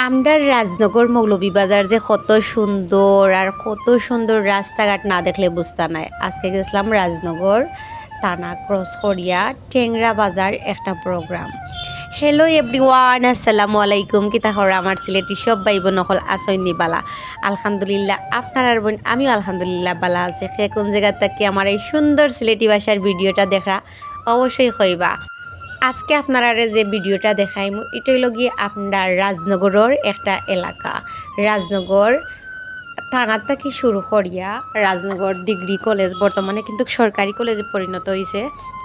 আমরার রাজনগর মৌলভীবাজার যে কত সুন্দর আর কত সুন্দর রাস্তাঘাট না দেখলে বুঝতে নাই। আজকে গেছিলাম রাজনগর থানা ক্রস করিয়া টেংরা বাজার একটা প্রোগ্রাম। হ্যালো এভরিওয়ান, আসসালামু আলাইকুম। কিতা খবর আমার সিলেটি সব ভাই বোন নকল আসইনি বালা? আলহামদুলিল্লাহ, আপনার আর বোন আমিও আলহামদুলিল্লাহ বালা আছে। সে কোন জায়গা থেকে আমার এই সুন্দর সিলেটি ভাষার ভিডিওটা দেখা অবশ্যই হইবা। আজকে আপনারা যে ভিডিওটা দেখাইমু এটা হইল গিয়ে আপনার রাজনগরের একটা এলাকা। রাজনগর থানার থেকে শুরু করিয়া রাজনগর ডিগ্রি কলেজ বর্তমানে কিন্তু সরকারি কলেজে পরিণত হয়েছে,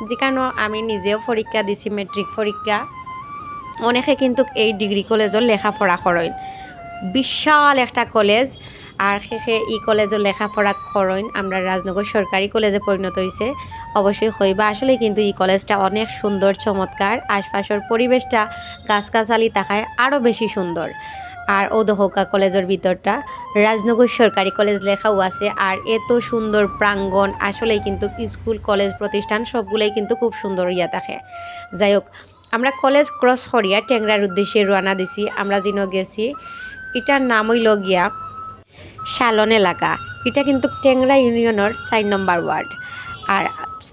যেখানে আমি নিজেও পরীক্ষা দিছি, মেট্রিক পরীক্ষা। অনেকে কিন্তু এই ডিগ্রি কলেজের লেখাপড়া করেন, বিশাল একটা কলেজ। আর শেষে ই কলেজের লেখাপড়া করেন আমরা রাজনগর সরকারি কলেজে পরিণত হয়েছে অবশ্যই হইবা। আসলে কিন্তু এই কলেজটা অনেক সুন্দর, চমৎকার। আশপাশের পরিবেশটা গাছগাছালি থাকায় আরও বেশি সুন্দর। আর ও দহকা কলেজের ভিতরটা রাজনগর সরকারি কলেজ লেখাও আছে। আর এত সুন্দর প্রাঙ্গণ, আসলেই কিন্তু স্কুল কলেজ প্রতিষ্ঠান সবগুলোই কিন্তু খুব সুন্দর ইয়া থাকে। যাই হোক, আমরা কলেজ ক্রস করিয়া টেংরার উদ্দেশ্যে রওনা দিছি। আমরা যেন গেছি, এটার নাম হইল গিয়া সালন এলাকা। এটা কিন্তু টেংরা ইউনিয়নের 4 নম্বর ওয়ার্ড। আর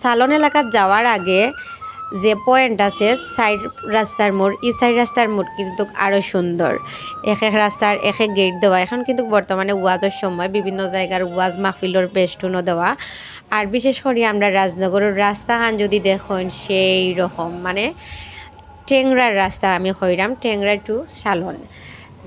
সালন এলাকা যাওয়ার আগে যে পয়েন্ট আছে সাইড রাস্তার মোড়, এই সাইড রাস্তার মোড় কিন্তু আরও সুন্দর। এক এক রাস্তার এক এক গেট দেওয়া। এখন কিন্তু বর্তমানে ওয়াজের সময় বিভিন্ন জায়গার ওয়াজ মাহফিলের বেষ্টনও দেওয়া। আর বিশেষ করে আমরা রাজনগরের রাস্তাখান যদি দেখুন, সেই রকম মানে টেংরার রাস্তা আমি হইরাম টেংরা টু সালন।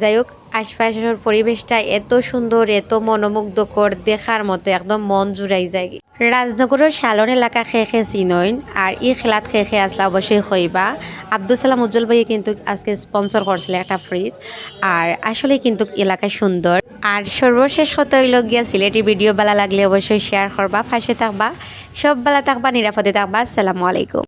যাই হোক, আশপাশের পরিবেশটা এত সুন্দর, এত মনোমুগ্ধকর, দেখার মতো, একদম মন জুড়াই যায়। রাজনগরের সালন এলাকা খেয়ে চিনইন। আর ই খেলাত খেয়ে আসলে অবশ্যই হইবা। আব্দুল সালাম উজ্জ্বল ভাইয়ে কিন্তু আজকে স্পন্সর করছিল একটা ফ্রিজ। আর আসলে কিন্তু এলাকা সুন্দর। আর সর্বশেষ কত হইল গিয়া সিলেটি ভিডিও ভালো লাগলে অবশ্যই শেয়ার করবা, পাশে থাকবা, সব ভালো থাকবা, নিরাপদে থাকবা। আসসালামু আলাইকুম।